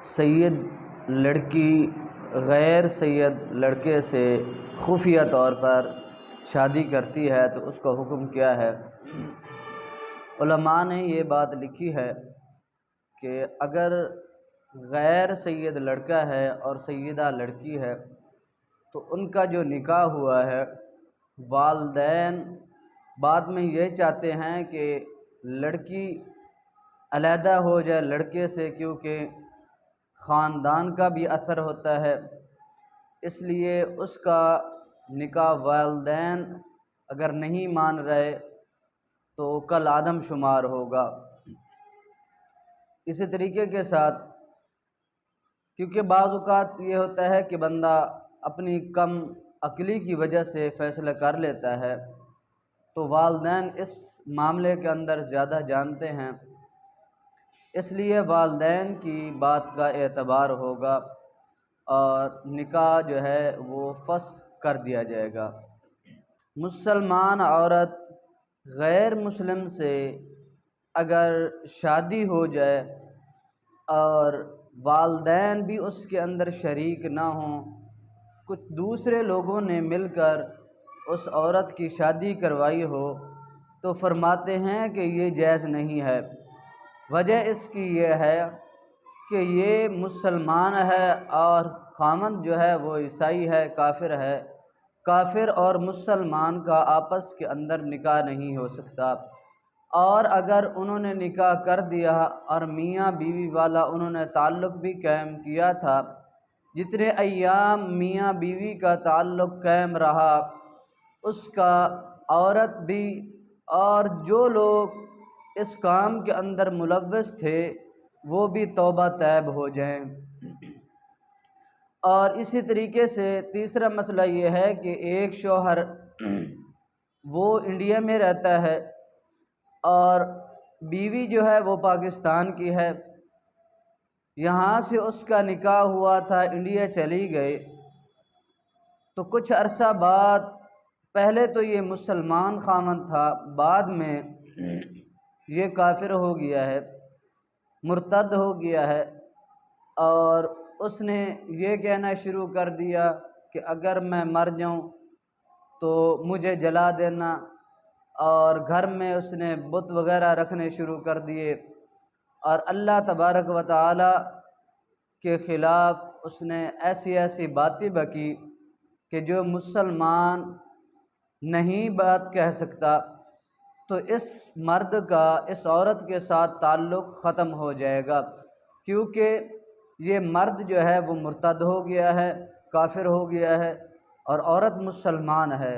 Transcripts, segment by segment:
سید لڑکی غیر سید لڑکے سے خفیہ طور پر شادی کرتی ہے تو اس کا حکم کیا ہے؟ علماء نے یہ بات لکھی ہے کہ اگر غیر سید لڑکا ہے اور سیدہ لڑکی ہے تو ان کا جو نکاح ہوا ہے، والدین بعد میں یہ چاہتے ہیں کہ لڑکی علیحدہ ہو جائے لڑکے سے، کیونکہ خاندان کا بھی اثر ہوتا ہے، اس لیے اس کا نکاح والدین اگر نہیں مان رہے تو کل عدم شمار ہوگا۔ اسی طریقے کے ساتھ کیونکہ بعض اوقات یہ ہوتا ہے کہ بندہ اپنی کم عقلی کی وجہ سے فیصلہ کر لیتا ہے، تو والدین اس معاملے کے اندر زیادہ جانتے ہیں، اس لیے والدین کی بات کا اعتبار ہوگا اور نکاح جو ہے وہ فسخ کر دیا جائے گا۔ مسلمان عورت غیر مسلم سے اگر شادی ہو جائے اور والدین بھی اس کے اندر شریک نہ ہوں، کچھ دوسرے لوگوں نے مل کر اس عورت کی شادی کروائی ہو، تو فرماتے ہیں کہ یہ جائز نہیں ہے۔ وجہ اس کی یہ ہے کہ یہ مسلمان ہے اور خامند جو ہے وہ عیسائی ہے، کافر ہے۔ کافر اور مسلمان کا آپس کے اندر نکاح نہیں ہو سکتا، اور اگر انہوں نے نکاح کر دیا اور میاں بیوی والا انہوں نے تعلق بھی قائم کیا تھا، جتنے ایام میاں بیوی کا تعلق قائم رہا اس کا عورت بھی اور جو لوگ اس کام کے اندر ملوث تھے وہ بھی توبہ طیب ہو جائیں۔ اور اسی طریقے سے تیسرا مسئلہ یہ ہے کہ ایک شوہر وہ انڈیا میں رہتا ہے اور بیوی جو ہے وہ پاکستان کی ہے، یہاں سے اس کا نکاح ہوا تھا، انڈیا چلی گئی، تو کچھ عرصہ بعد پہلے تو یہ مسلمان خامند تھا، بعد میں یہ کافر ہو گیا ہے، مرتد ہو گیا ہے، اور اس نے یہ کہنا شروع کر دیا کہ اگر میں مر جاؤں تو مجھے جلا دینا، اور گھر میں اس نے بت وغیرہ رکھنے شروع کر دیے، اور اللہ تبارک و تعالی کے خلاف اس نے ایسی ایسی باتیں بکی کہ جو مسلمان نہیں بات کہہ سکتا، تو اس مرد کا اس عورت کے ساتھ تعلق ختم ہو جائے گا، کیونکہ یہ مرد جو ہے وہ مرتد ہو گیا ہے، کافر ہو گیا ہے، اور عورت مسلمان ہے،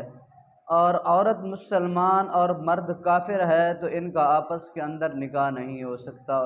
اور عورت مسلمان اور مرد کافر ہے تو ان کا آپس کے اندر نکاح نہیں ہو سکتا۔